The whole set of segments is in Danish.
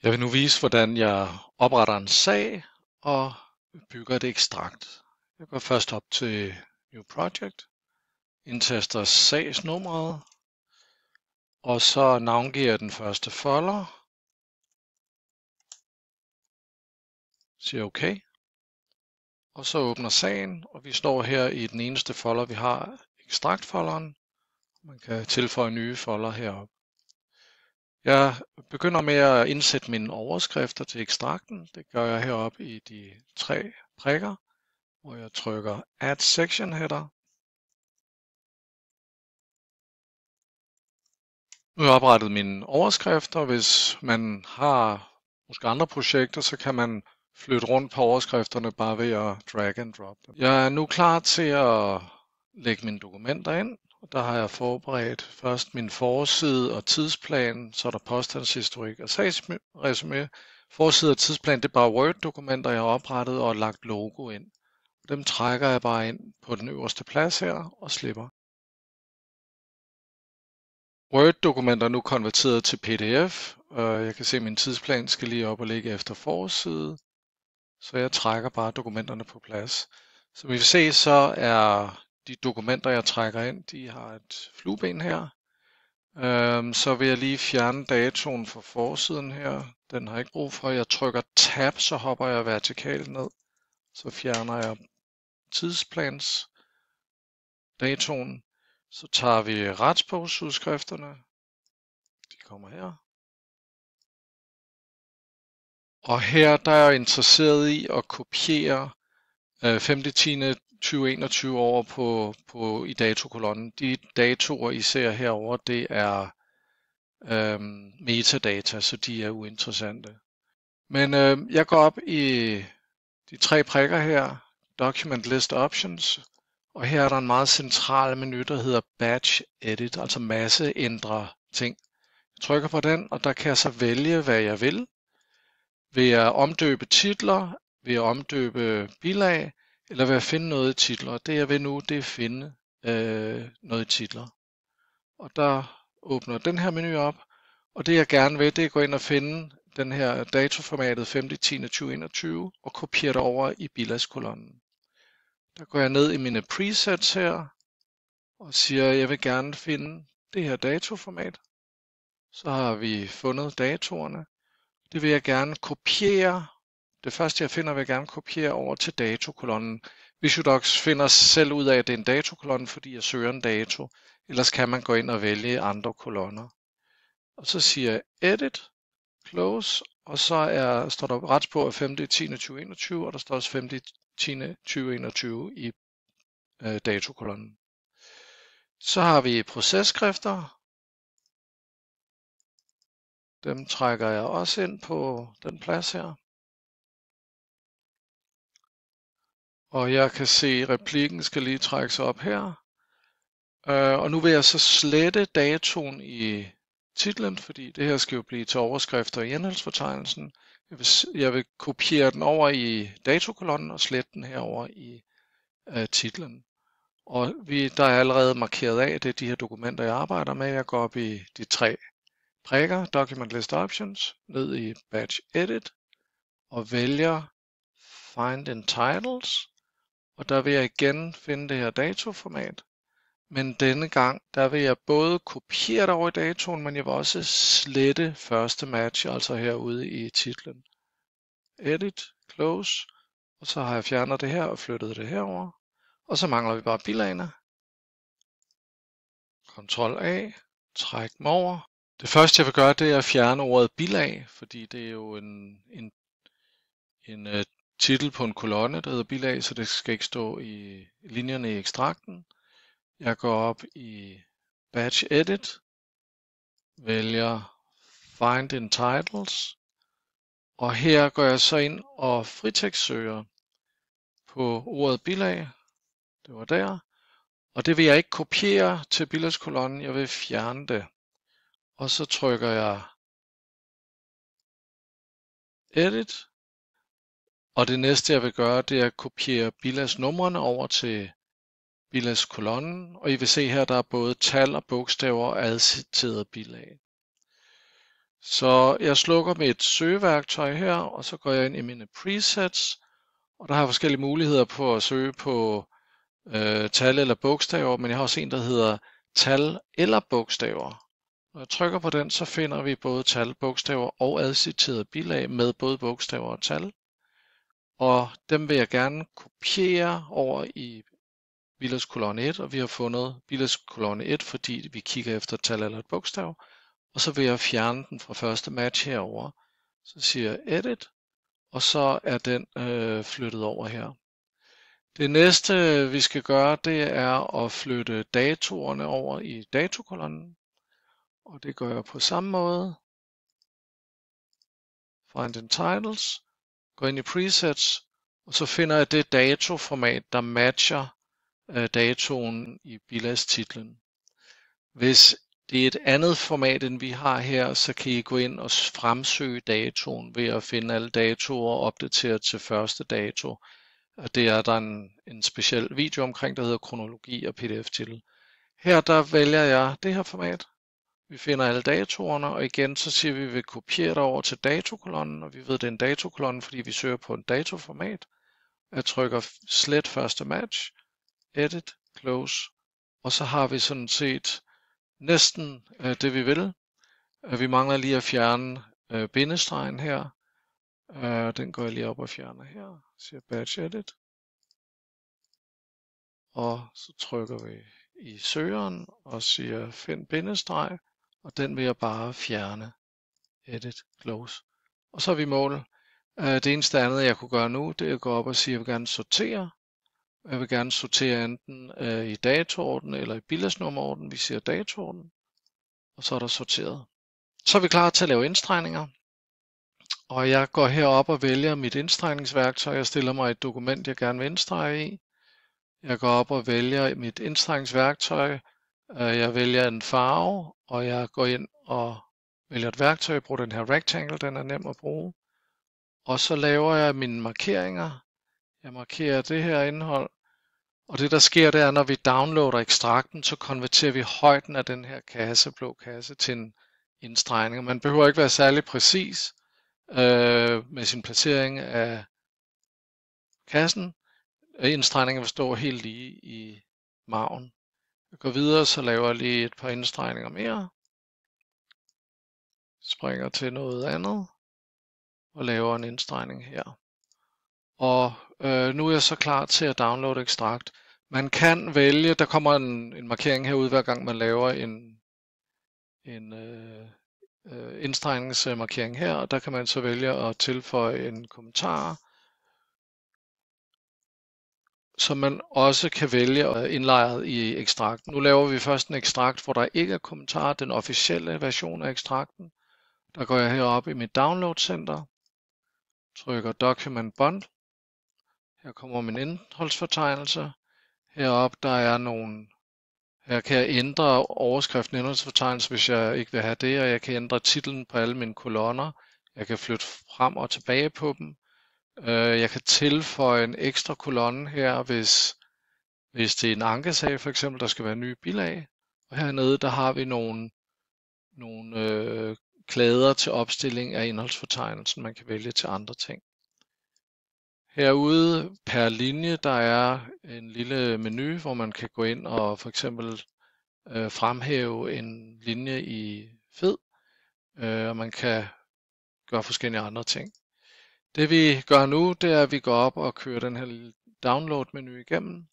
Jeg vil nu vise, hvordan jeg opretter en sag og bygger et ekstrakt. Jeg går først op til New Project, indtaster sagsnummeret, og så navngiver jeg den første folder, siger OK, og så åbner sagen, og vi står her i den eneste folder, vi har, ekstraktfolderen. Man kan tilføje nye folder heroppe. Jeg begynder med at indsætte mine overskrifter til ekstrakten. Det gør jeg heroppe i de 3 prikker, hvor jeg trykker Add Section Header. Nu har jeg oprettet mine overskrifter. Hvis man har måske andre projekter, så kan man flytte rundt på overskrifterne bare ved at drag and drop dem. Jeg er nu klar til at lægge mine dokumenter ind. Der har jeg forberedt først min forside og tidsplan, så er der påstandshistorik og sagsresumé. Forside og tidsplan, det er bare Word-dokumenter, jeg har oprettet og lagt logo ind. Dem trækker jeg bare ind på den øverste plads her og slipper. Word-dokumenter er nu konverteret til PDF, og jeg kan se, at min tidsplan skal lige op og ligge efter forside, så jeg trækker bare dokumenterne på plads. Som I vil se, så er de dokumenter, jeg trækker ind, de har et flueben her. Så vil jeg lige fjerne datoen fra forsiden her. Den har jeg ikke brug for. Jeg trykker Tab, så hopper jeg vertikalt ned. Så fjerner jeg tidsplans datoen. Så tager vi retsbogsudskrifterne. De kommer her. Og her der er jeg interesseret i at kopiere 5.10.2021 over i datokolonnen. De datoer, I ser herover, det er metadata, så de er uinteressante. Men jeg går op i de 3 prikker her, Document List Options, og her er der en meget central menu, der hedder Batch Edit, altså masse ændre ting. Jeg trykker på den, og der kan jeg så vælge, hvad jeg vil. Vil jeg omdøbe titler, vil jeg omdøbe bilag, eller vil jeg finde noget i titler? Det jeg vil nu, det er at finde noget i titler. Og der åbner den her menu op, og det jeg gerne vil, det er at gå ind og finde den her datoformatet 5.10.2021 og kopiere det over i bilagskolonnen. Der går jeg ned i mine presets her og siger, at jeg vil gerne finde det her datoformat. Så har vi fundet datorerne. Det vil jeg gerne kopiere. Det første jeg finder, vil jeg gerne kopiere over til datokolonnen. Visudox finder selv ud af, at det er en datokolonne, fordi jeg søger en dato. Ellers kan man gå ind og vælge andre kolonner. Og så siger jeg Edit, Close, og så står der retspor af 5.10.2021, og der står også 5.10.2021 i datokolonnen. Så har vi processkrifter. Dem trækker jeg også ind på den plads her. Og jeg kan se, at replikken skal lige trækkes op her. Og nu vil jeg så slette datoen i titlen, fordi det her skal jo blive til overskrifter i indholdsfortegnelsen. Jeg vil kopiere den over i datokolonnen og slette den herover i titlen. Og der er allerede markeret af, det er de her dokumenter, jeg arbejder med. Jeg går op i de 3 prikker, Document List Options, ned i Batch Edit og vælger Find in Titles. Og der vil jeg igen finde det her datoformat. Men denne gang, der vil jeg både kopiere det over i datoen, men jeg vil også slette første match, altså herude i titlen. Edit, Close, og så har jeg fjernet det her og flyttet det herover. Og så mangler vi bare bilagene. Ctrl A, træk dem over. Det første jeg vil gøre, det er at fjerne ordet bilag, fordi det er jo en titel på en kolonne, der hedder bilag, så det skal ikke stå i linjerne i ekstrakten. Jeg går op i Batch Edit, vælger Find in Titles, og her går jeg så ind og fritekstsøger på ordet bilag. Det var der. Og det vil jeg ikke kopiere til bilagskolonnen, jeg vil fjerne det. Og så trykker jeg Edit. Og det næste jeg vil gøre, det er at kopiere bilagsnumrene over til bilagskolonnen. Og I vil se her, der er både tal og bogstaver og adciteret bilag. Så jeg slukker mit søgeværktøj her, og så går jeg ind i mine presets, og der har jeg forskellige muligheder på at søge på tal eller bogstaver, men jeg har også en, der hedder tal eller bogstaver. Når jeg trykker på den, så finder vi både tal, bogstaver og adciterede bilag med både bogstaver og tal. Og dem vil jeg gerne kopiere over i bilagskolonne 1, og vi har fundet bilagskolonne 1, fordi vi kigger efter et tal eller et bogstav. Og så vil jeg fjerne den fra første match herover. Så siger jeg edit, og så er den flyttet over her. Det næste vi skal gøre, det er at flytte datorerne over i datokolonnen. Og det gør jeg på samme måde. Find in titles, gå ind i presets, og så finder jeg det datoformat, der matcher datoen i bilagstitlen. Hvis det er et andet format, end vi har her, så kan I gå ind og fremsøge datoen ved at finde alle datoer opdateret til første dato. Og det er der en speciel video omkring, der hedder kronologi og pdf-titel. Her der vælger jeg det her format. Vi finder alle datorerne, og igen så siger vi, at vi vil kopiere det over til datokolonnen, og vi ved, at det er en datokolonne, fordi vi søger på en datoformat. Jeg trykker slet første match, edit, close, og så har vi sådan set næsten det vi vil. Vi mangler lige at fjerne bindestregen her. Den går jeg lige op og fjerner her. Siger batch edit. Og så trykker vi i søgeren og siger find bindestreg. Og den vil jeg bare fjerne. Edit, close. Og så er vi i mål. Det eneste andet jeg kunne gøre nu, det er at gå op og sige, at jeg vil gerne sortere. Jeg vil gerne sortere enten i datoorden eller i bilagsnummerorden. Vi siger datoorden. Og så er der sorteret. Så er vi klar til at lave indstregninger. Og jeg går herop og vælger mit indstregningsværktøj. Jeg stiller mig et dokument, jeg gerne vil indstrege i. Jeg går op og vælger mit indstregningsværktøj. Jeg vælger en farve, og jeg går ind og vælger et værktøj. Jeg bruger den her rectangle, den er nem at bruge. Og så laver jeg mine markeringer. Jeg markerer det her indhold. Og det der sker, det er, når vi downloader ekstrakten, så konverterer vi højden af den her kasse, blå kasse, til en indstregning. Man behøver ikke være særlig præcis med sin placering af kassen. Indstregningen vil stå helt lige i margen. Jeg går videre, så laver jeg lige et par indstregninger mere. Springer til noget andet og laver en indstregning her. Og nu er jeg så klar til at downloade ekstrakt. Man kan vælge, der kommer en markering herude hver gang man laver en indstregningsmarkering her, og der kan man så vælge at tilføje en kommentar, som man også kan vælge indlejret i ekstrakt. Nu laver vi først en ekstrakt, hvor der ikke er kommentarer, den officielle version af ekstrakten. Der går jeg herop i mit download center, trykker document bundle. Her kommer min indholdsfortegnelse. Heroppe der er nogle. Her kan jeg ændre overskriften i indholdsfortegnelse, hvis jeg ikke vil have det, og jeg kan ændre titlen på alle mine kolonner. Jeg kan flytte frem og tilbage på dem. Jeg kan tilføje en ekstra kolonne her, hvis det er en ankesag for eksempel, der skal være nye bilag. Og hernede der har vi nogle klæder til opstilling af indholdsfortegnelsen, man kan vælge til andre ting. Herude per linje, der er en lille menu, hvor man kan gå ind og for eksempel fremhæve en linje i fed, og man kan gøre forskellige andre ting. Det vi gør nu, det er, at vi går op og kører den her lille download-menu igennem.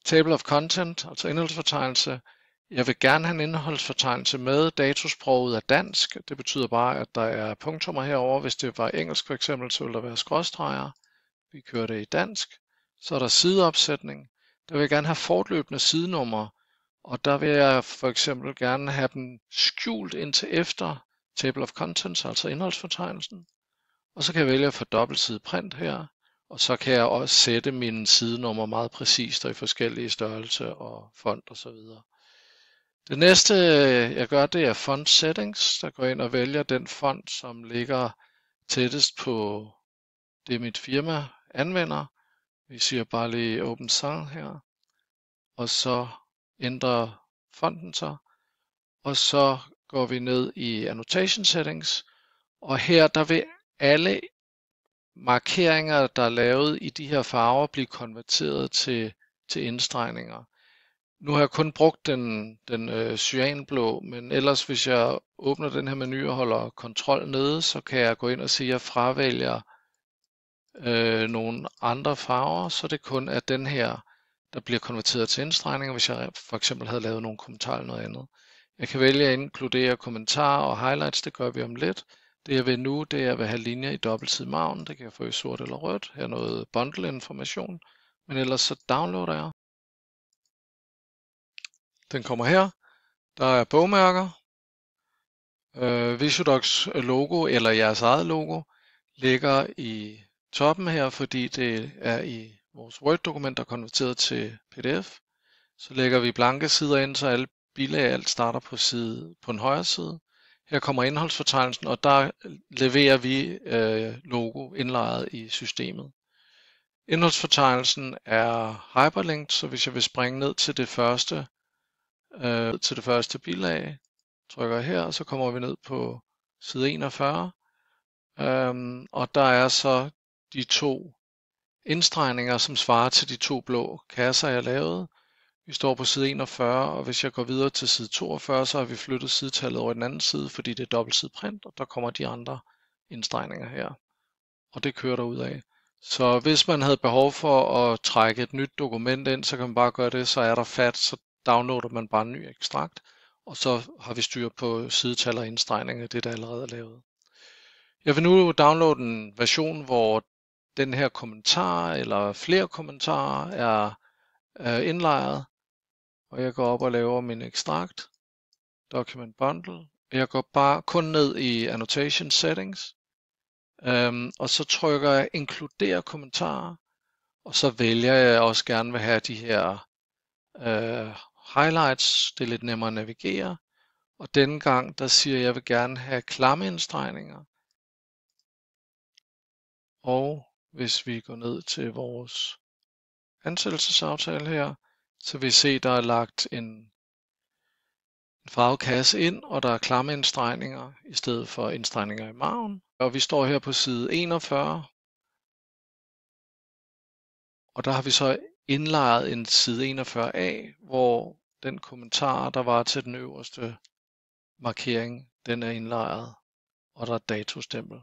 Table of content, altså indholdsfortegnelse. Jeg vil gerne have en indholdsfortegnelse med. Datosproget er dansk. Det betyder bare, at der er punktummer herover. Hvis det var engelsk for eksempel, så vil der være skråstreger. Vi kører det i dansk. Så er der sideopsætning. Der vil jeg gerne have fortløbende sidenummer. Og der vil jeg for eksempel gerne have dem skjult indtil efter Table of Contents, altså indholdsfortegnelsen. Og så kan jeg vælge at få dobbeltside print her. Og så kan jeg også sætte mine sidenummer meget præcist og i forskellige størrelser og font og så videre. Det næste jeg gør, det er font settings. Der går ind og vælger den font, som ligger tættest på det mit firma anvender. Vi siger bare lige Open Sang her. Og så ændrer fonten sig. Og så går vi ned i Annotation Settings, og her der vil alle markeringer, der er lavet i de her farver, blive konverteret til indstregninger. Nu har jeg kun brugt den cyanblå, men ellers hvis jeg åbner den her menu og holder kontrol nede, så kan jeg gå ind og sige, at jeg fravælger nogle andre farver, så det kun er den her, der bliver konverteret til indstregninger, hvis jeg for eksempel havde lavet nogle kommentarer eller noget andet. Jeg kan vælge at inkludere kommentarer og highlights, det gør vi om lidt. Det jeg vil nu, det er, at jeg vil have linjer i dobbeltsidig margen. Det kan jeg få i sort eller rødt. Her er noget bundle information, men ellers så downloader jeg. Den kommer her. Der er bogmærker. Visudocs logo eller jeres eget logo ligger i toppen her, fordi det er i vores Word-dokument, der er konverteret til PDF. Så lægger vi blanke sider ind, så alle bilag alt starter på den højre side. Her kommer indholdsfortegnelsen, og der leverer vi logo indlejret i systemet. Indholdsfortegnelsen er hyperlinked, så hvis jeg vil springe ned til det første bilag, trykker her, så kommer vi ned på side 41. Og der er så de to indstregninger, som svarer til de to blå kasser, jeg lavede. Vi står på side 41, og hvis jeg går videre til side 42, så har vi flyttet sidetallet over i den anden side, fordi det er dobbeltsidig print, og der kommer de andre indstregninger her. Og det kører derudad. Så hvis man havde behov for at trække et nyt dokument ind, så kan man bare gøre det, så er der fat, så downloader man bare en ny ekstrakt, og så har vi styr på sidetal og indstregninger, det der allerede er lavet. Jeg vil nu downloade en version, hvor den her kommentar eller flere kommentarer er indlejret, og jeg går op og laver min ekstrakt, document bundle. Jeg går bare kun ned i annotation settings, og så trykker jeg inkludere kommentarer, og så vælger jeg også gerne vil have de her highlights, det er lidt nemmere at navigere, og denne gang der siger jeg vil gerne have klammeindstregninger. Og hvis vi går ned til vores ansættelsesaftale her, så vil I se, der er lagt en farvekasse ind, og der er klammeindstregninger i stedet for indstregninger i margen. Og vi står her på side 41, og der har vi så indlejret en side 41a, hvor den kommentar, der var til den øverste markering, den er indlejret, og der er datostempel.